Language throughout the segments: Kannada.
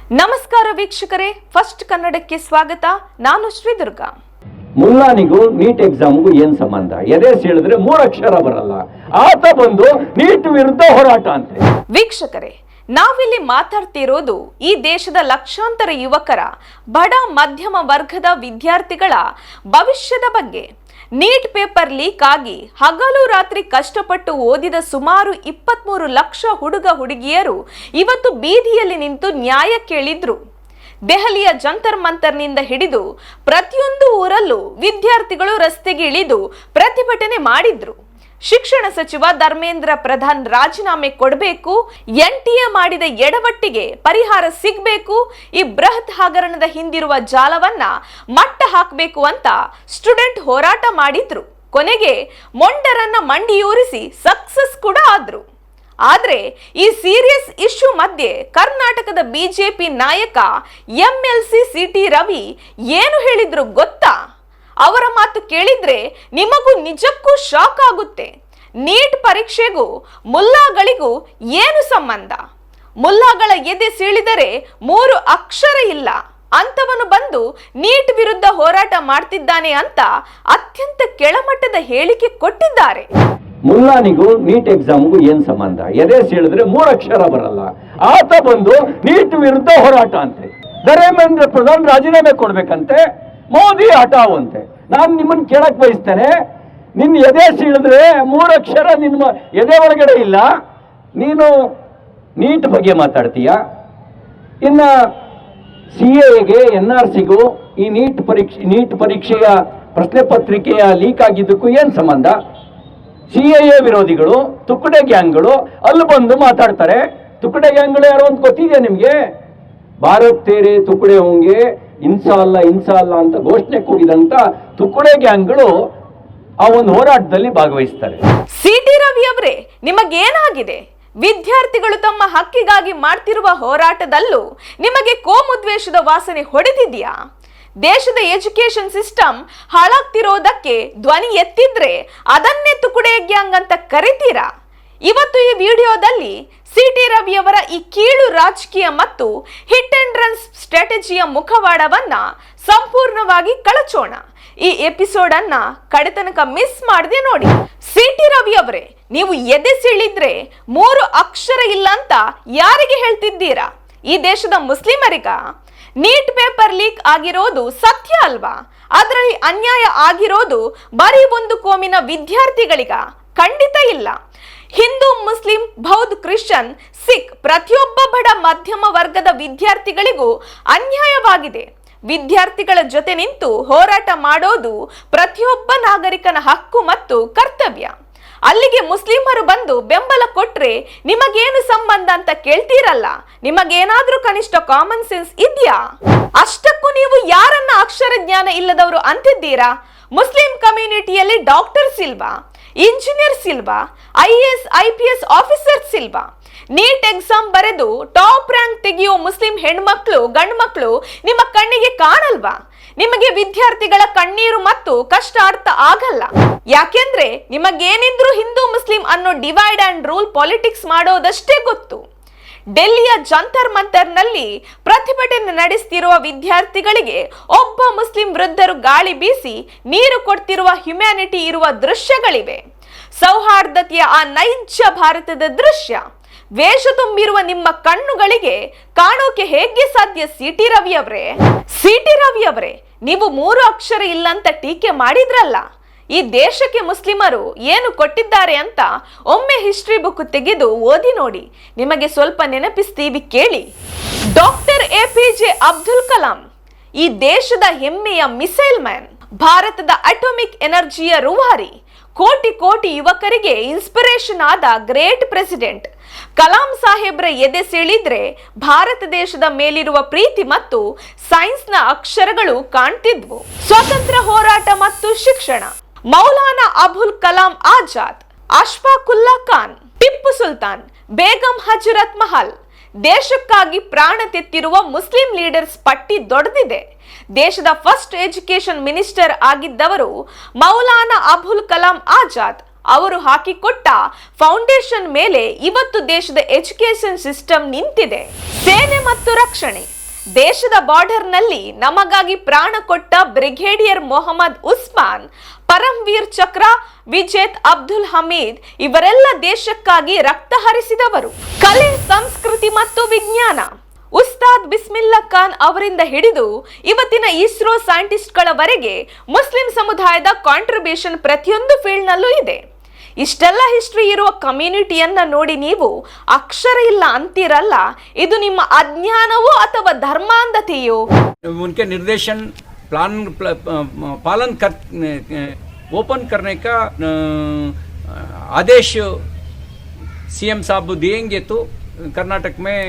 ನಮಸ್ಕಾರ ವೀಕ್ಷಕರೇ, ಫಸ್ಟ್ ಕನ್ನಡಕ್ಕೆ ಸ್ವಾಗತ. ನಾನು ಶ್ರೀದುರ್ಗಾ. ಮುಲ್ಲಾನಿಗೂ ನೀಟ್ ಎಕ್ಸಾಮ್ಗೂ ಏನ್ ಸಂಬಂಧ? ಎದೆ ಸೀಳಿದ್ರೆ 3 ಅಕ್ಷರ ಬರಲ್ಲ, ಆತ ಬಂದು ನೀಟ್ ವಿರುದ್ಧ ಹೋರಾಟ ಅಂತೆ. ವೀಕ್ಷಕರೇ, ನಾವಿಲ್ಲಿ ಮಾತಾಡ್ತಿರೋದು ಈ ದೇಶದ ಲಕ್ಷಾಂತರ ಯುವಕರ, ಬಡ ಮಧ್ಯಮ ವರ್ಗದ ವಿದ್ಯಾರ್ಥಿಗಳ ಭವಿಷ್ಯದ ಬಗ್ಗೆ. ನೀಟ್ ಪೇಪರ್ ಲೀಕ್ ಆಗಿ ಹಗಲು ರಾತ್ರಿ ಕಷ್ಟಪಟ್ಟು ಓದಿದ ಸುಮಾರು 23 ಲಕ್ಷ ಹುಡುಗ ಹುಡುಗಿಯರು ಇವತ್ತು ಬೀದಿಯಲ್ಲಿ ನಿಂತು ನ್ಯಾಯ ಕೇಳಿದ್ರು. ದೆಹಲಿಯ ಜಂತರ್ ಮಂತರ್ನಿಂದ ಹಿಡಿದು ಪ್ರತಿಯೊಂದು ಊರಲ್ಲೂ ವಿದ್ಯಾರ್ಥಿಗಳು ರಸ್ತೆಗೆ ಇಳಿದು ಪ್ರತಿಭಟನೆ ಮಾಡಿದ್ರು. ಶಿಕ್ಷಣ ಸಚಿವ ಧರ್ಮೇಂದ್ರ ಪ್ರಧಾನ್ ರಾಜೀನಾಮೆ ಕೊಡಬೇಕು, ಎನ್ಟಿಎ ಮಾಡಿದ ಎಡವಟ್ಟಿಗೆ ಪರಿಹಾರ ಸಿಗಬೇಕು, ಈ ಬೃಹತ್ ಹಗರಣದ ಹಿಂದಿರುವ ಜಾಲವನ್ನ ಮಟ್ಟ ಹಾಕಬೇಕು ಅಂತ ಸ್ಟೂಡೆಂಟ್ ಹೋರಾಟ ಮಾಡಿದ್ರು. ಕೊನೆಗೆ ಮೊಂಡರನ್ನ ಮಂಡಿಯೂರಿಸಿ ಸಕ್ಸಸ್ ಕೂಡ ಆದ್ರು. ಆದ್ರೆ ಈ ಸೀರಿಯಸ್ ಇಶ್ಯೂ ಮಧ್ಯೆ ಕರ್ನಾಟಕದ ಬಿಜೆಪಿ ನಾಯಕ ಎಂಎಲ್ಸಿ ಸಿಟಿ ರವಿ ಏನು ಹೇಳಿದ್ರು ಗೊತ್ತಾ? ಅವರ ಮಾತು ಕೇಳಿದ್ರೆ ನಿಮಗೂ ನಿಜಕ್ಕೂ ಶಾಕ್ ಆಗುತ್ತೆ. ನೀಟ್ ಪರೀಕ್ಷೆಗೂ ಮುಲ್ಲಾಗಳಿಗೂ ಏನು ಸಂಬಂಧ? ಮುಲ್ಲಾಗಳ ಎದೆ ಸೀಳಿದರೆ 3 ಅಕ್ಷರ ಇಲ್ಲ ಅಂತವನು ಬಂದು ನೀಟ್ ವಿರುದ್ಧ ಹೋರಾಟ ಮಾಡ್ತಿದ್ದಾನೆ ಅಂತ ಅತ್ಯಂತ ಕೆಳಮಟ್ಟದ ಹೇಳಿಕೆ ಕೊಟ್ಟಿದ್ದಾರೆ. ಮುಲ್ಲಾನಿಗೂ ನೀಟ್ ಎಕ್ಸಾಮ್ಗೂ ಏನ್ ಸಂಬಂಧ? ಎದೆ ಸೀಳಿದ್ರೆ 3 ಅಕ್ಷರ ಬರಲ್ಲ, ಆತ ಬಂದು ನೀಟ್ ವಿರುದ್ಧ ಹೋರಾಟ ಅಂತೆ. ಧರ್ಮೇಂದ್ರ ಪ್ರಧಾನ್ ರಾಜೀನಾಮೆ ಕೊಡ್ಬೇಕಂತೆ, ಮೋದಿ ಹಠಾವಂತೆ. ನಾನು ನಿಮ್ಮನ್ನು ಕೇಳಕ್ ಬಯಸ್ತೇನೆ, ನಿನ್ನ ಎದೆ ಸೀಳಿದ್ರೆ 3 ಅಕ್ಷರ ನಿನ್ನ ಎದೆ ಒಳಗಡೆ ಇಲ್ಲ, ನೀನು ನೀಟ್ ಬಗ್ಗೆ ಮಾತಾಡ್ತೀಯ? ಇನ್ನ CAಗೆ NRCಗೂ ಈ ನೀಟ್ ಪರೀಕ್ಷೆಯ ಪ್ರಶ್ನೆ ಪತ್ರಿಕೆಯ ಲೀಕ್ ಆಗಿದ್ದಕ್ಕೂ ಏನ್ ಸಂಬಂಧ? CAA ವಿರೋಧಿಗಳು, ತುಕಡೆ ಗ್ಯಾಂಗ್ಗಳು ಅಲ್ಲಿ ಬಂದು ಮಾತಾಡ್ತಾರೆ. ತುಕಡೆ ಗ್ಯಾಂಗ್ಗಳು ಯಾರು ಅಂತ ಗೊತ್ತಿದೆಯಾ ನಿಮ್ಗೆ? ಭಾರತ್ ತೇರೆ ತುಕಡೆ ಹೋಂಗೆ ಇನ್ಸಾ ಅಲ್ಲ ಅಂತ ಘೋಷಣೆ ಕೂಗಿದಂತ ತುಕಡೆ ಗ್ಯಾಂಗ್ಗಳು ಆ ಒಂದು ಹೋರಾಟದಲ್ಲಿ ಭಾಗವಹಿಸ್ತಾರೆ. ಸಿಟಿ ರವಿ ಅವರೇ, ನಿಮಗೇನಾಗಿದೆ? ವಿದ್ಯಾರ್ಥಿಗಳು ತಮ್ಮ ಹಕ್ಕಿಗಾಗಿ ಮಾಡ್ತಿರುವ ಹೋರಾಟದಲ್ಲೂ ನಿಮಗೆ ಕೋಮುದ್ವೇಷದ ವಾಸನೆ ಹೊಡೆದಿದೆಯಾ? ದೇಶದ ಎಜುಕೇಶನ್ ಸಿಸ್ಟಮ್ ಹಾಳಾಗ್ತಿರೋದಕ್ಕೆ ಧ್ವನಿ ಎತ್ತಿದ್ರೆ ಅದನ್ನೇ ತುಕಡೆ ಗ್ಯಾಂಗ್ ಅಂತ ಕರಿತೀರಾ? ಇವತ್ತು ಈ ವಿಡಿಯೋದಲ್ಲಿ ಸಿಟಿ ರವಿಯವರ ಈ ಕೀಳು ರಾಜಕೀಯ ಮತ್ತು ಹಿಟ್ ಅಂಡ್ ರನ್ ಸ್ಟ್ರಾಟಜಿಯ ಮುಖವಾಡವನ್ನ ಸಂಪೂರ್ಣವಾಗಿ ಕಳಚೋಣ. ಈ ಎಪಿಸೋಡ್ ಅನ್ನ ಕಡೆತನಕ ಮಿಸ್ ಮಾಡದೆ ನೋಡಿ. ಸಿಟಿ ರವಿ ಅವರೇ, ನೀವು ಎದೆ ಸೀಳಿದ್ರೆ 3 ಅಕ್ಷರ ಇಲ್ಲ ಅಂತ ಯಾರಿಗೆ ಹೇಳ್ತಿದ್ದೀರಾ? ಈ ದೇಶದ ಮುಸ್ಲಿಮರಿಗ? ನೀಟ್ ಪೇಪರ್ ಲೀಕ್ ಆಗಿರೋದು ಸತ್ಯ ಅಲ್ವಾ? ಅದರಲ್ಲಿ ಅನ್ಯಾಯ ಆಗಿರೋದು ಬರೀ ಒಂದು ಕೋಮಿನ ವಿದ್ಯಾರ್ಥಿಗಳಿಗ? ಖಂಡಿತ ಇಲ್ಲ. ಹಿಂದೂ, ಮುಸ್ಲಿಂ, ಬೌದ್ಧ, ಕ್ರಿಶ್ಚಿಯನ್, ಸಿಖ್ ಪ್ರತಿಯೊಬ್ಬ ಬಡ ಮಧ್ಯಮ ವರ್ಗದ ವಿದ್ಯಾರ್ಥಿಗಳಿಗೂ ಅನ್ಯಾಯವಾಗಿದೆ. ವಿದ್ಯಾರ್ಥಿಗಳ ಜೊತೆ ನಿಂತು ಹೋರಾಟ ಮಾಡೋದು ಪ್ರತಿಯೊಬ್ಬ ನಾಗರಿಕನ ಹಕ್ಕು ಮತ್ತು ಕರ್ತವ್ಯ. ಅಲ್ಲಿಗೆ ಮುಸ್ಲಿಮರು ಬಂದು ಬೆಂಬಲ ಕೊಟ್ರೆ ನಿಮಗೇನು ಸಂಬಂಧ ಅಂತ ಕೇಳ್ತೀರಲ್ಲ, ನಿಮಗೇನಾದ್ರೂ ಕನಿಷ್ಠ ಕಾಮನ್ ಸೆನ್ಸ್ ಇದೆಯಾ? ಅಷ್ಟಕ್ಕೂ ನೀವು ಯಾರನ್ನ ಅಕ್ಷರ ಜ್ಞಾನ ಇಲ್ಲದವರು ಅಂತಿದ್ದೀರಾ? ಮುಸ್ಲಿಂ ಕಮ್ಯುನಿಟಿಯಲ್ಲಿ ಡಾಕ್ಟರ್ಸ್ ಇಲ್ವಾ? ಇಂಜಿನಿಯರ್ಸ್ ಇಲ್ವಾ? IAS IPS ಆಫೀಸರ್ಸ್ ಇಲ್ವಾ? ನೀಟ್ ಎಕ್ಸಾಮ್ ಬರೆದು ಟಾಪ್ ರ್ಯಾಂಕ್ ತೆಗೆಯೋ ಮುಸ್ಲಿಂ ಹೆಣ್ಮಕ್ಳು, ಗಂಡು ಮಕ್ಕಳು ನಿಮ್ಮ ಕಣ್ಣಿಗೆ ಕಾಣಲ್ವಾ? ನಿಮಗೆ ವಿದ್ಯಾರ್ಥಿಗಳ ಕಣ್ಣೀರು ಮತ್ತು ಕಷ್ಟ ಅರ್ಥ ಆಗಲ್ಲ. ಯಾಕೆಂದ್ರೆ ನಿಮಗೇನಿದ್ರು ಹಿಂದೂ ಮುಸ್ಲಿಂ ಅನ್ನೋ ಡಿವೈಡ್ ಅಂಡ್ ರೂಲ್ ಪಾಲಿಟಿಕ್ಸ್ ಮಾಡೋದಷ್ಟೇ ಗೊತ್ತು. ಡೆಲ್ಲಿಯ ಜಂತರ್ ಮಂತರ್ನಲ್ಲಿ ಪ್ರತಿಭಟನೆ ನಡೆಸುತ್ತಿರುವ ವಿದ್ಯಾರ್ಥಿಗಳಿಗೆ ಒಬ್ಬ ಮುಸ್ಲಿಂ ವೃದ್ಧರು ಗಾಳಿ ಬೀಸಿ ನೀರು ಕೊಡ್ತಿರುವ ಹ್ಯುಮ್ಯಾನಿಟಿ ಇರುವ ದೃಶ್ಯಗಳಿವೆ. ಸೌಹಾರ್ದತೆಯ ಆ ನೈಜ ಭಾರತದ ದೃಶ್ಯ ವೇಷ ತುಂಬಿರುವ ನಿಮ್ಮ ಕಣ್ಣುಗಳಿಗೆ ಕಾಣೋಕೆ ಹೇಗೆ ಸಾಧ್ಯ? ಸಿಟಿ ರವಿ ಅವರೇ, ನೀವು 3 ಅಕ್ಷರ ಇಲ್ಲ ಅಂತ ಟೀಕೆ ಮಾಡಿದ್ರಲ್ಲ, ಈ ದೇಶಕ್ಕೆ ಮುಸ್ಲಿಮರು ಏನು ಕೊಟ್ಟಿದ್ದಾರೆ ಅಂತ ಒಮ್ಮೆ ಹಿಸ್ಟ್ರಿ ಬುಕ್ ತೆಗೆದು ಓದಿ ನೋಡಿ. ನಿಮಗೆ ಸ್ವಲ್ಪ ನೆನಪಿಸ್ತೀವಿ, ಕೇಳಿ. ಡಾಕ್ಟರ್ APJ ಅಬ್ದುಲ್ ಕಲಾಂ ಈ ದೇಶದ ಹೆಮ್ಮೆಯ ಮಿಸೈಲ್ ಮ್ಯಾನ್, ಭಾರತದ ಅಟೋಮಿಕ್ ಎನರ್ಜಿಯ ರೂವಾರಿ, ಕೋಟಿ ಕೋಟಿ ಯುವಕರಿಗೆ ಇನ್ಸ್ಪಿರೇಷನ್ ಆದ ಗ್ರೇಟ್ ಪ್ರೆಸಿಡೆಂಟ್. ಕಲಾಂ ಸಾಹೇಬ್ರ ಎದೆ ಸೀಳಿದ್ರೆ ಭಾರತ ದೇಶದ ಮೇಲಿರುವ ಪ್ರೀತಿ ಮತ್ತು ಸೈನ್ಸ್ನ ಅಕ್ಷರಗಳು ಕಾಣ್ತಿದ್ವು. ಸ್ವಾತಂತ್ರ್ಯ ಹೋರಾಟ ಮತ್ತು ಶಿಕ್ಷಣ, ಮೌಲಾನಾ ಅಬುಲ್ ಕಲಾಂ ಆಜಾದ್, ಅಶ್ಫಾಕುಲ್ಲಾ ಖಾನ್, ಟಿಪ್ಪು ಸುಲ್ತಾನ್, ಬೇಗಂ ಹಜರತ್ ಮಹಲ್, ದೇಶಕ್ಕಾಗಿ ಪ್ರಾಣ ತೆತ್ತಿರುವ ಮುಸ್ಲಿಂ ಲೀಡರ್ಸ್ ಪಟ್ಟಿ ದೊಡ್ಡದಿದೆ. ದೇಶದ ಫಸ್ಟ್ ಎಜುಕೇಶನ್ ಮಿನಿಸ್ಟರ್ ಆಗಿದ್ದವರು ಮೌಲಾನಾ ಅಬುಲ್ ಕಲಾಂ ಆಜಾದ್. ಅವರು ಹಾಕಿಕೊಟ್ಟ ಫೌಂಡೇಶನ್ ಮೇಲೆ ಇವತ್ತು ದೇಶದ ಎಜುಕೇಶನ್ ಸಿಸ್ಟಮ್ ನಿಂತಿದೆ. ಸೇನೆ ಮತ್ತು ರಕ್ಷಣೆ. ದೇಶದ ಬಾರ್ಡರ್ನಲ್ಲಿ ನಮಗಾಗಿ ಪ್ರಾಣ ಕೊಟ್ಟ ಬ್ರಿಗೇಡಿಯರ್ ಮೊಹಮ್ಮದ್ ಉಸ್ಮಾನ್, ಪರಮ್ವೀರ್ ಚಕ್ರ ವಿಜೇತ್ ಅಬ್ದುಲ್ ಹಮೀದ್ ಇವರೆಲ್ಲ ದೇಶಕ್ಕಾಗಿ ರಕ್ತ ಹರಿಸಿದವರು. ಕಲೆ, ಸಂಸ್ಕೃತಿ ಮತ್ತು ವಿಜ್ಞಾನ. ಉಸ್ತಾದ್ ಬಿಸ್ಮಿಲ್ಲಾ ಖಾನ್ ಅವರಿಂದ ಹಿಡಿದು ಇವತ್ತಿನ ಇಸ್ರೋ ಸೈಂಟಿಸ್ಟ್ಗಳವರೆಗೆ ಮುಸ್ಲಿಂ ಸಮುದಾಯದ ಕಾಂಟ್ರಿಬ್ಯೂಷನ್ ಪ್ರತಿಯೊಂದು ಫೀಲ್ಡ್ ನಲ್ಲೂ ಇದೆ. ಇಷ್ಟೆಲ್ಲ ಹಿಸ್ಟ್ರಿ ಇರುವ ಕಮ್ಯುನಿಟಿಯನ್ನ ನೋಡಿ ನೀವು ಅಕ್ಷರ ಇಲ್ಲ ಅಂತೀರಲ್ಲ, ಇದು ನಿಮ್ಮ ಅಜ್ಞಾನವೋ ಅಥವಾ ಧರ್ಮಾಂಧತೆಯೋ? उनके निर्देशन पालन कर ओपन करने का आदेश सीएम साहब देंगे तो कर्नाटक में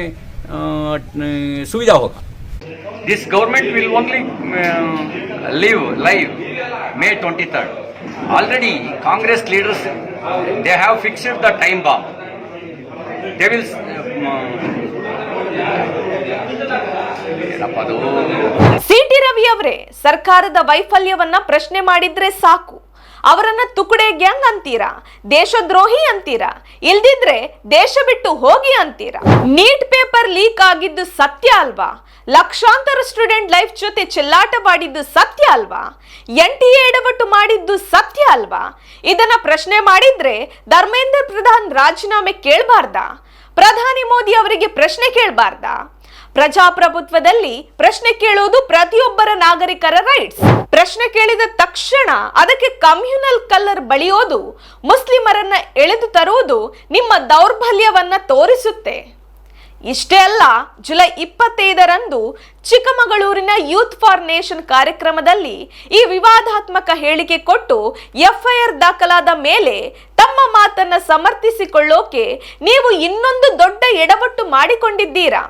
सुविधा होगा. This government will only live live May 23rd. Already Congress leaders, they have fixed the time bomb. They will CT. Ravi ಅವರೇ, ಸರ್ಕಾರದ ವೈಫಲ್ಯವನ್ನ ಪ್ರಶ್ನೆ ಮಾಡಿದ್ರೆ ಸಾಕು, ಅವರನ್ನ ತುಕಡೆ ಗ್ಯಾಂಗ್ ಅಂತೀರಾ, ದೇಶದ್ರೋಹಿ ಅಂತೀರಾ, ಇಲ್ದಿದ್ರೆ ದೇಶ ಬಿಟ್ಟು ಹೋಗಿ ಅಂತೀರಾ. ನೀಟ್ ಪೇಪರ್ ಲೀಕ್ ಆಗಿದ್ದು ಸತ್ಯ ಅಲ್ವಾ? ಲಕ್ಷಾಂತರ ಸ್ಟೂಡೆಂಟ್ ಲೈಫ್ ಜೊತೆ ಚೆಲ್ಲಾಟವಾಡಿದ್ದು ಸತ್ಯ ಅಲ್ವಾ? NTA ಎಡವಟ್ಟು ಮಾಡಿದ್ದು ಸತ್ಯ ಅಲ್ವಾ? ಇದನ್ನ ಪ್ರಶ್ನೆ ಮಾಡಿದ್ರೆ ಧರ್ಮೇಂದ್ರ ಪ್ರಧಾನ್ ರಾಜೀನಾಮೆ ಕೇಳಬಾರ್ದಾ? ಪ್ರಧಾನಿ ಮೋದಿ ಅವರಿಗೆ ಪ್ರಶ್ನೆ ಕೇಳಬಾರ್ದಾ? ಪ್ರಜಾಪ್ರಭುತ್ವದಲ್ಲಿ ಪ್ರಶ್ನೆ ಕೇಳುವುದು ಪ್ರತಿಯೊಬ್ಬರ ನಾಗರಿಕರ ರೈಟ್ಸ್. ಪ್ರಶ್ನೆ ಕೇಳಿದ ತಕ್ಷಣ ಅದಕ್ಕೆ ಕಮ್ಯುನಲ್ ಕಲರ್ ಬಳಿಯೋದು, ಮುಸ್ಲಿಮರನ್ನ ಎಳೆದು ತರುವುದು ನಿಮ್ಮ ದೌರ್ಬಲ್ಯವನ್ನ ತೋರಿಸುತ್ತೆ. ಇಷ್ಟೇ ಅಲ್ಲ, ಜುಲೈ 25ರಂದು ಚಿಕ್ಕಮಗಳೂರಿನ ಯೂತ್ ಫಾರ್ ನೇಷನ್ ಕಾರ್ಯಕ್ರಮದಲ್ಲಿ ಈ ವಿವಾದಾತ್ಮಕ ಹೇಳಿಕೆ ಕೊಟ್ಟು FIR ದಾಖಲಾದ ಮೇಲೆ ತಮ್ಮ ಮಾತನ್ನ ಸಮರ್ಥಿಸಿಕೊಳ್ಳೋಕೆ ನೀವು ಇನ್ನೊಂದು ದೊಡ್ಡ ಎಡವಟ್ಟು ಮಾಡಿಕೊಂಡಿದ್ದೀರಾ.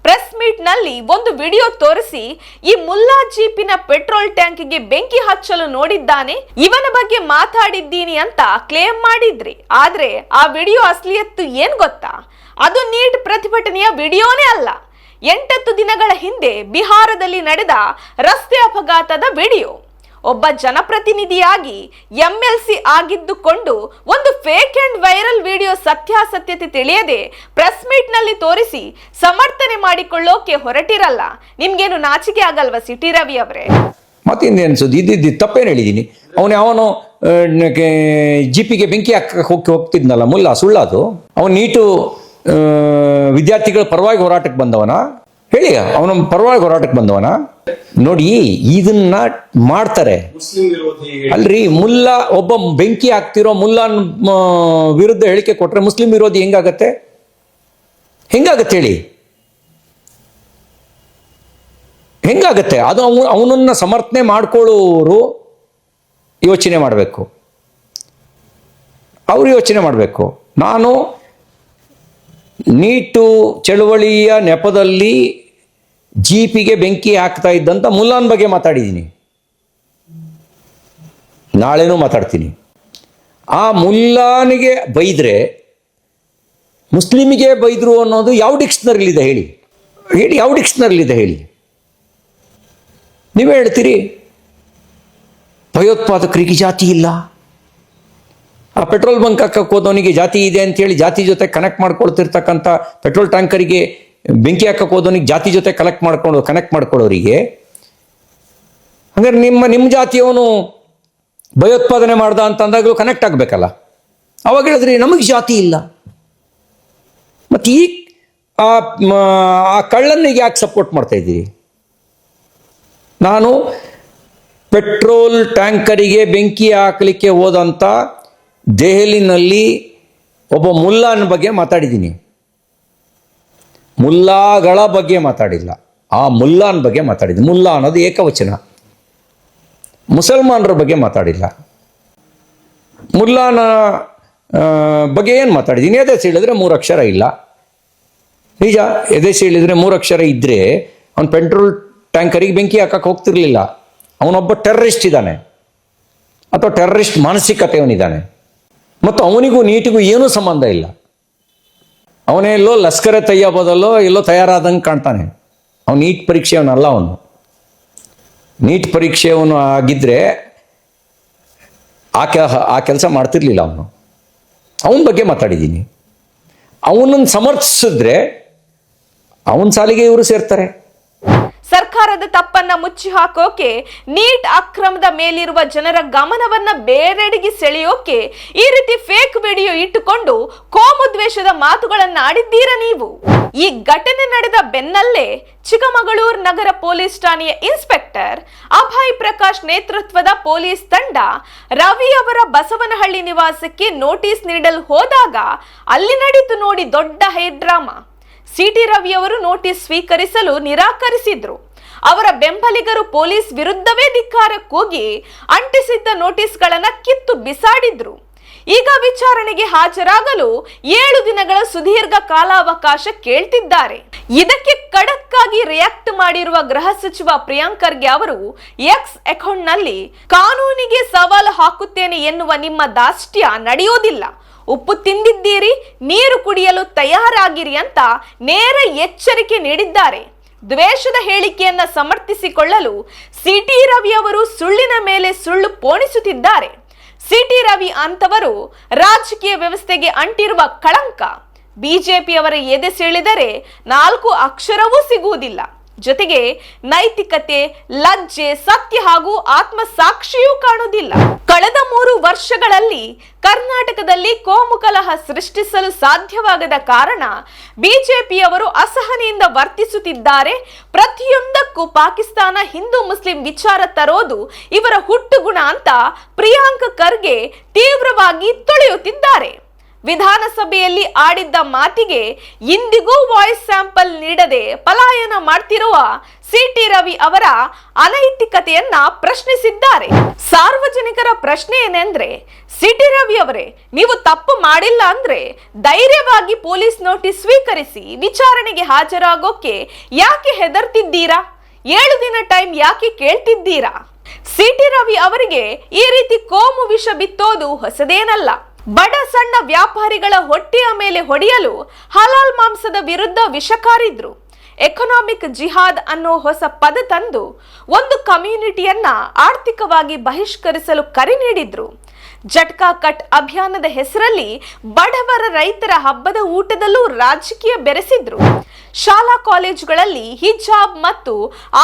ಪ್ರೆಸ್ ಮೀಟ್ ನಲ್ಲಿ ಒಂದು ವಿಡಿಯೋ ತೋರಿಸಿ ಈ ಮುಲ್ಲಾ ಜೀಪಿನ ಪೆಟ್ರೋಲ್ ಟ್ಯಾಂಕ್ಗೆ ಬೆಂಕಿ ಹಚ್ಚಲು ನೋಡಿದ್ದಾನೆ, ಇವನ ಬಗ್ಗೆ ಮಾತಾಡಿದ್ದೀನಿ ಅಂತ ಕ್ಲೇಮ್ ಮಾಡಿದ್ರಿ. ಆದ್ರೆ ಆ ವಿಡಿಯೋ ಅಸಲಿಯತ್ತು ಏನ್ ಗೊತ್ತಾ? ಅದು ನೀಟ್ ಪ್ರತಿಭಟನೆಯ ವಿಡಿಯೋನೇ ಅಲ್ಲ. 8 ದಿನಗಳ ಹಿಂದೆ ಬಿಹಾರದಲ್ಲಿ ನಡೆದ ರಸ್ತೆ ಅಪಘಾತದ ವಿಡಿಯೋ. ಒಬ್ಬ ಜನಪ್ರತಿನಿಧಿಯಾಗಿ MLC ಆಗಿದ್ದುಕೊಂಡು ಒಂದು ಫೇಕ್ ಅಂಡ್ ವೈರಲ್ ವಿಡಿಯೋ ಸತ್ಯಾಸತ್ಯತೆ ತಿಳಿಯದೆ ಪ್ರೆಸ್ ಮೀಟ್ ನಲ್ಲಿ ತೋರಿಸಿ ಸಮರ್ಥನೆ ಮಾಡಿಕೊಳ್ಳೋಕೆ ಹೊರಟಿರಲ್ಲ. ನಿಮ್ಗೇನು ನಾಚಿಕೆ ಆಗಲ್ವಾ ಸಿ.ಟಿ. ರವಿ ಅವರೇ? ಮತ್ತಿಂದ ಅನ್ಸೋದು ಇದ್ದಿದ್ದು ತಪ್ಪೇನು ಹೇಳಿದ್ದೀನಿ. ಅವನು ಜಿಪಿಗೆ ಬೆಂಕಿ ಹೋಗ್ತಿದ್ನಲ್ಲ, ಮುಲ್ಲ ಸುಳ್ಳದು. ಅವನು ನೀಟು ವಿದ್ಯಾರ್ಥಿಗಳ ಪರವಾಗಿ ಹೋರಾಟಕ್ಕೆ ಬಂದವನ? ಹೇಳಿ, ಅವನ ಪರವಾಗಿ ಹೋರಾಟಕ್ಕೆ ಬಂದವನ? ನೋಡಿ, ಇದನ್ನ ಮಾಡ್ತಾರೆ ಅಲ್ರಿ. ಮುಲ್ಲಾ ಒಬ್ಬ ಬೆಂಕಿ ಹಾಕ್ತಿರೋ ಮುಲ್ಲಾನ್ ವಿರುದ್ಧ ಹೇಳಿಕೆ ಕೊಟ್ರೆ ಮುಸ್ಲಿಂ ವಿರೋಧಿ ಹೆಂಗಾಗತ್ತೆ ಹೇಳಿ? ಹೆಂಗಾಗತ್ತೆ ಅದು? ಅವನನ್ನ ಸಮರ್ಥನೆ ಮಾಡ್ಕೊಳ್ಳೋರು ಯೋಚನೆ ಮಾಡಬೇಕು. ಅವರು ಯೋಚನೆ ಮಾಡಬೇಕು. ನಾನು ನೀಟು ಚಳುವಳಿಯ ನೆಪದಲ್ಲಿ ಜೀಪಿಗೆ ಬೆಂಕಿ ಹಾಕ್ತಾ ಇದ್ದಂತ ಮುಲ್ಲಾನ್ ಬಗ್ಗೆ ಮಾತಾಡಿದ್ದೀನಿ, ನಾಳೆನೂ ಮಾತಾಡ್ತೀನಿ. ಆ ಮುಲ್ಲಾನಿಗೆ ಬೈದ್ರೆ ಮುಸ್ಲಿಮಿಗೆ ಬೈದ್ರು ಅನ್ನೋದು ಯಾವ ಡಿಕ್ಷನರಿಲಿದೆ ಹೇಳಿ? ಯಾವ ಡಿಕ್ಷನರಿಲಿದೆ ಹೇಳಿ? ನೀವೇ ಹೇಳ್ತೀರಿ ಭಯೋತ್ಪಾದಕರಿಗೆ ಜಾತಿ ಇಲ್ಲ. ಆ ಪೆಟ್ರೋಲ್ ಬಂಕ್ ಹಾಕಕ್ಕೆ ಹೋದವನಿಗೆ ಜಾತಿ ಇದೆ ಅಂತೇಳಿ ಜಾತಿ ಜೊತೆ ಕನೆಕ್ಟ್ ಮಾಡ್ಕೊಳ್ತಿರ್ತಕ್ಕಂಥ ಪೆಟ್ರೋಲ್ ಟ್ಯಾಂಕರಿಗೆ ಬೆಂಕಿ ಹಾಕಕ್ಕೆ ಹೋದವನಿಗೆ ಜಾತಿ ಜೊತೆ ಕನೆಕ್ಟ್ ಮಾಡ್ಕೊಳ್ಳೋರಿಗೆ, ಹಂಗಾರೆ ನಿಮ್ಮ ಜಾತಿಯವನು ಭಯೋತ್ಪಾದನೆ ಮಾಡ್ದ ಅಂತ ಅಂದಾಗಲೂ ಕನೆಕ್ಟ್ ಆಗಬೇಕಲ್ಲ. ಅವಾಗ ಹೇಳಿದ್ರಿ ನಮಗೆ ಜಾತಿ ಇಲ್ಲ. ಮತ್ತು ಈ ಆ ಕಳ್ಳನಿಗೆ ಯಾಕೆ ಸಪೋರ್ಟ್ ಮಾಡ್ತಾ ಇದ್ದೀರಿ? ನಾನು ಪೆಟ್ರೋಲ್ ಟ್ಯಾಂಕರಿಗೆ ಬೆಂಕಿ ಹಾಕಲಿಕ್ಕೆ ಹೋದಂಥ ದೆಹಲಿನಲ್ಲಿ ಒಬ್ಬ ಮುಲ್ಲಾನ ಬಗ್ಗೆ ಮಾತಾಡಿದ್ದೀನಿ. ಮುಲ್ಲಾಗಳ ಬಗ್ಗೆ ಮಾತಾಡಿಲ್ಲ, ಆ ಮುಲ್ಲಾನ್ ಬಗ್ಗೆ ಮಾತಾಡಿದ್ದೀನಿ. ಮುಲ್ಲಾ ಅನ್ನೋದು ಏಕವಚನ. ಮುಸಲ್ಮಾನರ ಬಗ್ಗೆ ಮಾತಾಡಿಲ್ಲ. ಮುಲ್ಲಾನ ಬಗ್ಗೆ ಏನು ಮಾತಾಡಿದ್ದೀನಿ? ಎದೆ ಸೀಳಿದ್ರೆ 3 ಅಕ್ಷರ ಇಲ್ಲ. ನಿಜ, ಎದೆ ಸೀಳಿದ್ರೆ 3 ಅಕ್ಷರ ಇದ್ದರೆ ಅವನು ಪೆಟ್ರೋಲ್ ಟ್ಯಾಂಕರಿಗೆ ಬೆಂಕಿ ಹಾಕಕ್ಕೆ ಹೋಗ್ತಿರ್ಲಿಲ್ಲ. ಅವನೊಬ್ಬ ಟೆರ್ರಿಸ್ಟ್ ಇದ್ದಾನೆ, ಅಥವಾ ಟೆರ್ರಿಸ್ಟ್ ಮಾನಸಿಕತೆಯವನಿದ್ದಾನೆ. ಮತ್ತು ಅವನಿಗೂ ನೀಟಿಗೂ ಏನೂ ಸಂಬಂಧ ಇಲ್ಲ. ಅವನೆಲ್ಲೋ ಲಷ್ಕರ ತಯ್ಯಬೋದಲ್ಲೋ ಎಲ್ಲೋ ತಯಾರಾದಂಗೆ ಕಾಣ್ತಾನೆ. ಅವನು ನೀಟ್ ಪರೀಕ್ಷೆಯವನಲ್ಲ. ಅವನು ನೀಟ್ ಪರೀಕ್ಷೆಯವನು ಆಗಿದ್ದರೆ ಆ ಕೆಲಸ ಮಾಡ್ತಿರ್ಲಿಲ್ಲ ಅವನು. ಅವನ ಬಗ್ಗೆ ಮಾತಾಡಿದ್ದೀನಿ. ಅವನನ್ನು ಸಮರ್ಥಿಸಿದ್ರೆ ಅವನ ಸಾಲಿಗೆ ಇವರು ಸೇರ್ತಾರೆ. ಸರ್ಕಾರದ ತಪ್ಪನ್ನ ಮುಚ್ಚಿ ಹಾಕೋಕೆ, ನೀಟ್ ಅಕ್ರಮದ ಮೇಲಿರುವ ಜನರ ಗಮನವನ್ನ ಬೇರೆಡೆಗೆ ಸೆಳೆಯೋಕೆ ಈ ರೀತಿ ಫೇಕ್ ವಿಡಿಯೋ ಇಟ್ಟುಕೊಂಡು ಕೋಮುದ್ವೇಷದ ಮಾತುಗಳನ್ನ ಆಡಿದ್ದೀರಾ ನೀವು. ಈ ಘಟನೆ ನಡೆದ ಬೆನ್ನಲ್ಲೇ ಚಿಕ್ಕಮಗಳೂರು ನಗರ ಪೊಲೀಸ್ ಠಾಣೆಯ ಇನ್ಸ್ಪೆಕ್ಟರ್ ಅಭಯ್ ಪ್ರಕಾಶ್ ನೇತೃತ್ವದ ಪೊಲೀಸ್ ತಂಡ ರವಿ ಅವರ ಬಸವನಹಳ್ಳಿ ನಿವಾಸಕ್ಕೆ ನೋಟಿಸ್ ನೀಡಲು ಹೋದಾಗ ಅಲ್ಲಿ ನಡೆಯಿತು ನೋಡಿ ದೊಡ್ಡ ಹೇರ್ ಡ್ರಾಮಾ. ಸಿಟಿ ರವಿ ಅವರು ನೋಟಿಸ್ ಸ್ವೀಕರಿಸಲು ನಿರಾಕರಿಸಿದ್ರು. ಅವರ ಬೆಂಬಲಿಗರು ಪೊಲೀಸ್ ವಿರುದ್ಧವೇ ಧಿಕ್ಕಾರ ಕೂಗಿ ಅಂಟಿಸಿದ್ದ ನೋಟಿಸ್ಗಳನ್ನ ಕಿತ್ತು ಬಿಸಾಡಿದ್ರು. ಈಗ ವಿಚಾರಣೆಗೆ ಹಾಜರಾಗಲು 7 ದಿನಗಳ ಸುದೀರ್ಘ ಕಾಲಾವಕಾಶ ಕೇಳ್ತಿದ್ದಾರೆ. ಇದಕ್ಕೆ ಖಡಕ್ ಆಗಿ ರಿಯಾಕ್ಟ್ ಮಾಡಿರುವ ಗೃಹ ಸಚಿವ ಪ್ರಿಯಾಂಕ್ ಖರ್ಗೆ ಅವರು ಎಕ್ಸ್ ಅಕೌಂಟ್ನಲ್ಲಿ ಕಾನೂನಿಗೆ ಸವಾಲು ಹಾಕುತ್ತೇನೆ ಎನ್ನುವ ನಿಮ್ಮ ದಾಷ್ಟ್ಯ ನಡೆಯೋದಿಲ್ಲ, ಉಪ್ಪು ತಿಂದಿದ್ದೀರಿ, ನೀರು ಕುಡಿಯಲು ತಯಾರಾಗಿರಿ ಅಂತ ನೇರ ಎಚ್ಚರಿಕೆ ನೀಡಿದ್ದಾರೆ. ದ್ವೇಷದ ಹೇಳಿಕೆಯನ್ನ ಸಮರ್ಥಿಸಿಕೊಳ್ಳಲು ಸಿಟಿ ರವಿ ಅವರು ಸುಳ್ಳಿನ ಮೇಲೆ ಸುಳ್ಳು ಪೋಣಿಸುತ್ತಿದ್ದಾರೆ. ಸಿಟಿ ರವಿ ಅಂತವರು ರಾಜಕೀಯ ವ್ಯವಸ್ಥೆಗೆ ಅಂಟಿರುವ ಕಳಂಕ. ಬಿಜೆಪಿಯವರ ಎದೆ ಸೆಳೆದರೆ 4 ಅಕ್ಷರವೂ ಸಿಗುವುದಿಲ್ಲ. ಜೊತೆಗೆ ನೈತಿಕತೆ, ಲಜ್ಜೆ, ಸತ್ಯ ಹಾಗೂ ಆತ್ಮಸಾಕ್ಷಿಯೂ ಕಾಣುವುದಿಲ್ಲ. ಕಳೆದ 3 ವರ್ಷಗಳಲ್ಲಿ ಕರ್ನಾಟಕದಲ್ಲಿ ಕೋಮು ಕಲಹ ಸೃಷ್ಟಿಸಲು ಸಾಧ್ಯವಾಗದ ಕಾರಣ ಬಿಜೆಪಿಯವರು ಅಸಹನೆಯಿಂದ ವರ್ತಿಸುತ್ತಿದ್ದಾರೆ. ಪ್ರತಿಯೊಂದಕ್ಕೂ ಪಾಕಿಸ್ತಾನ, ಹಿಂದೂ ಮುಸ್ಲಿಂ ವಿಚಾರ ತರೋದು ಇವರ ಹುಟ್ಟುಗುಣ ಅಂತ ಪ್ರಿಯಾಂಕ್ ಖರ್ಗೆ ತೀವ್ರವಾಗಿ ತೊಳೆಯುತ್ತಿದ್ದಾರೆ. ವಿಧಾನಸಭೆಯಲ್ಲಿ ಆಡಿದ್ದ ಮಾತಿಗೆ ಇಂದಿಗೂ ವಾಯ್ಸ್ ಸ್ಯಾಂಪಲ್ ನೀಡದೆ ಪಲಾಯನ ಮಾಡ್ತಿರುವ ಸಿಟಿ ರವಿ ಅವರ ಅನೈತಿಕತೆಯನ್ನ ಪ್ರಶ್ನಿಸಿದ್ದಾರೆ. ಸಾರ್ವಜನಿಕರ ಪ್ರಶ್ನೆ ಏನೆಂದ್ರೆ, ಸಿಟಿ ರವಿ ಅವರೇ, ನೀವು ತಪ್ಪು ಮಾಡಿಲ್ಲ ಅಂದ್ರೆ ಧೈರ್ಯವಾಗಿ ಪೊಲೀಸ್ ನೋಟಿಸ್ ಸ್ವೀಕರಿಸಿ ವಿಚಾರಣೆಗೆ ಹಾಜರಾಗೋಕೆ ಯಾಕೆ ಹೆದರ್ತಿದ್ದೀರಾ? 7 ದಿನ ಟೈಮ್ ಯಾಕೆ ಕೇಳ್ತಿದ್ದೀರಾ? ಸಿಟಿ ರವಿ ಅವರಿಗೆ ಈ ರೀತಿ ಕೋಮು ವಿಷ ಬಿತ್ತೋದು ಹೊಸದೇನಲ್ಲ. ಬಡ ಸಣ್ಣ ವ್ಯಾಪಾರಿಗಳ ಹೊಟ್ಟೆಯ ಮೇಲೆ ಹೊಡೆಯಲು ಹಲಾಲ್ ಮಾಂಸದ ವಿರುದ್ಧ ವಿಷ ಕಾರಿದ್ರು. ಎಕನಾಮಿಕ್ ಜಿಹಾದ್ ಅನ್ನೋ ಹೊಸ ಪದ ತಂದು ಒಂದು ಕಮ್ಯುನಿಟಿಯನ್ನ ಆರ್ಥಿಕವಾಗಿ ಬಹಿಷ್ಕರಿಸಲು ಕರೆ ನೀಡಿದ್ರು. ಜಟ್ಕಾ ಕಟ್ ಅಭಿಯಾನದ ಹೆಸರಲ್ಲಿ ಬಡವರ ರೈತರ ಹಬ್ಬದ ಊಟದಲ್ಲೂ ರಾಜಕೀಯ ಬೆರೆಸಿದ್ರು. ಶಾಲಾ ಕಾಲೇಜುಗಳಲ್ಲಿ ಹಿಜಾಬ್ ಮತ್ತು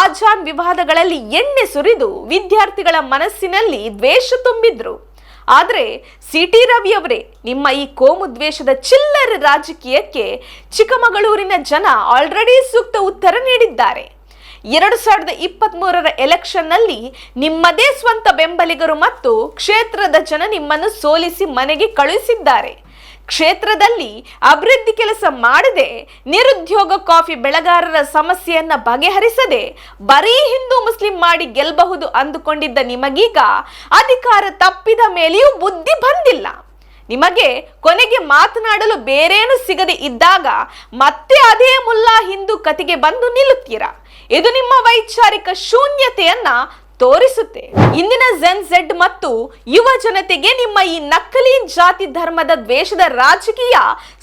ಆಜಾನ್ ವಿವಾದಗಳಲ್ಲಿ ಎಣ್ಣೆ ಸುರಿದು ವಿದ್ಯಾರ್ಥಿಗಳ ಮನಸ್ಸಿನಲ್ಲಿ ದ್ವೇಷ ತುಂಬಿದ್ರು. ಆದ್ರೆ ಸಿಟಿ ರವಿ ಅವರೇ, ನಿಮ್ಮ ಈ ಕೋಮು ದ್ವೇಷದ ಚಿಲ್ಲರೆ ರಾಜಕೀಯಕ್ಕೆ ಚಿಕ್ಕಮಗಳೂರಿನ ಜನ ಆಲ್ರೆಡಿ ಸೂಕ್ತ ಉತ್ತರ ನೀಡಿದ್ದಾರೆ. 2023ರ ಎಲೆಕ್ಷನ್ನಲ್ಲಿ ನಿಮ್ಮದೇ ಸ್ವಂತ ಬೆಂಬಲಿಗರು ಮತ್ತು ಕ್ಷೇತ್ರದ ಜನ ನಿಮ್ಮನ್ನು ಸೋಲಿಸಿ ಮನೆಗೆ ಕಳುಹಿಸಿದ್ದಾರೆ. ಕ್ಷೇತ್ರದಲ್ಲಿ ಅಭಿವೃದ್ಧಿ ಕೆಲಸ ಮಾಡದೆ, ನಿರುದ್ಯೋಗ ಕಾಫಿ ಬೆಳೆಗಾರರ ಸಮಸ್ಯೆಯನ್ನ ಬಗೆಹರಿಸದೆ ಬರೀ ಹಿಂದೂ ಮುಸ್ಲಿಂ ಮಾಡಿ ಗೆಲ್ಲಬಹುದು ಅಂದುಕೊಂಡಿದ್ದ ನಿಮಗೀಗ ಅಧಿಕಾರ ತಪ್ಪಿದ ಮೇಲೆಯೂ ಬುದ್ಧಿ ಬಂದಿಲ್ಲ. ನಿಮಗೆ ಕೊನೆಗೆ ಮಾತನಾಡಲು ಬೇರೇನು ಸಿಗದೆ ಇದ್ದಾಗ ಮತ್ತೆ ಅದೇ ಮುಲ್ಲಾ ಹಿಂದೂ ಕತೆಗೆ ಬಂದು ನಿಲ್ಲುತ್ತೀರಾ. ಇದು ನಿಮ್ಮ ವೈಚಾರಿಕ ಶೂನ್ಯತೆಯನ್ನ ತೋರಿಸುತ್ತೆ. ಇಂದಿನ ಜೆಡ್ ಮತ್ತು ಯುವ ಜನತೆಗೆ ನಿಮ್ಮ ಈ ನಕಲಿ ಜಾತಿ ಧರ್ಮದ ದ್ವೇಷದ ರಾಜಕೀಯ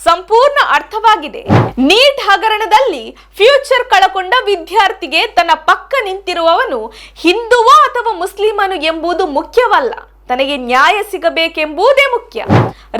ಸಂಪೂರ್ಣ ಅರ್ಥವಾಗಿದೆ. ನೀಟ್ ಹಗರಣದಲ್ಲಿ ಫ್ಯೂಚರ್ ಕಳಕೊಂಡ ವಿದ್ಯಾರ್ಥಿಗೆ ತನ್ನ ಪಕ್ಕ ನಿಂತಿರುವವನು ಹಿಂದುವಾ ಅಥವಾ ಮುಸ್ಲಿಮನು ಎಂಬುದು ಮುಖ್ಯವಲ್ಲ, ತನಗೆ ನ್ಯಾಯ ಸಿಗಬೇಕೆಂಬುದೇ ಮುಖ್ಯ.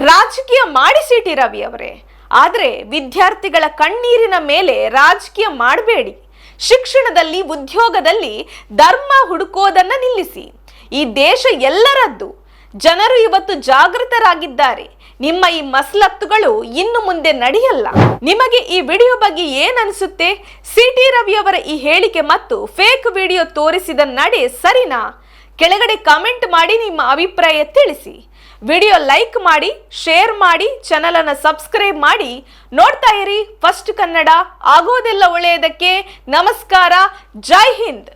ರಾಜಕೀಯ ಮಾಡಿ ಸಿಟಿ ರವಿ ಅವರೇ, ಆದ್ರೆ ವಿದ್ಯಾರ್ಥಿಗಳ ಕಣ್ಣೀರಿನ ಮೇಲೆ ರಾಜಕೀಯ ಮಾಡಬೇಡಿ. ಶಿಕ್ಷಣದಲ್ಲಿ, ಉದ್ಯೋಗದಲ್ಲಿ ಧರ್ಮ ಹುಡುಕೋದನ್ನ ನಿಲ್ಲಿಸಿ. ಈ ದೇಶ ಎಲ್ಲರದ್ದು. ಜನರು ಇವತ್ತು ಜಾಗೃತರಾಗಿದ್ದಾರೆ. ನಿಮ್ಮ ಈ ಮಸಲತ್ತುಗಳು ಇನ್ನು ಮುಂದೆ ನಡೆಯಲ್ಲ. ನಿಮಗೆ ಈ ವಿಡಿಯೋ ಬಗ್ಗೆ ಏನ್ ಅನಿಸುತ್ತೆ? ಸಿಟಿ ರವಿ ಅವರ ಈ ಹೇಳಿಕೆ ಮತ್ತು ಫೇಕ್ ವಿಡಿಯೋ ತೋರಿಸಿದ ನಡೆ ಸರಿನಾ? ಕೆಳಗಡೆ ಕಾಮೆಂಟ್ ಮಾಡಿ ನಿಮ್ಮ ಅಭಿಪ್ರಾಯ ತಿಳಿಸಿ. ವಿಡಿಯೋ ಲೈಕ್ ಮಾಡಿ, ಶೇರ್ ಮಾಡಿ, ಚಾನೆಲ್ ಅನ್ನು ಸಬ್ಸ್ಕ್ರೈಬ್ ಮಾಡಿ. ನೋಡ್ತಾ ಇರಿ ಫಸ್ಟ್ ಕನ್ನಡ. ಆಗೋದೆಲ್ಲ ಒಳ್ಳೆಯದಕ್ಕೆ. ನಮಸ್ಕಾರ. ಜೈ ಹಿಂದ್.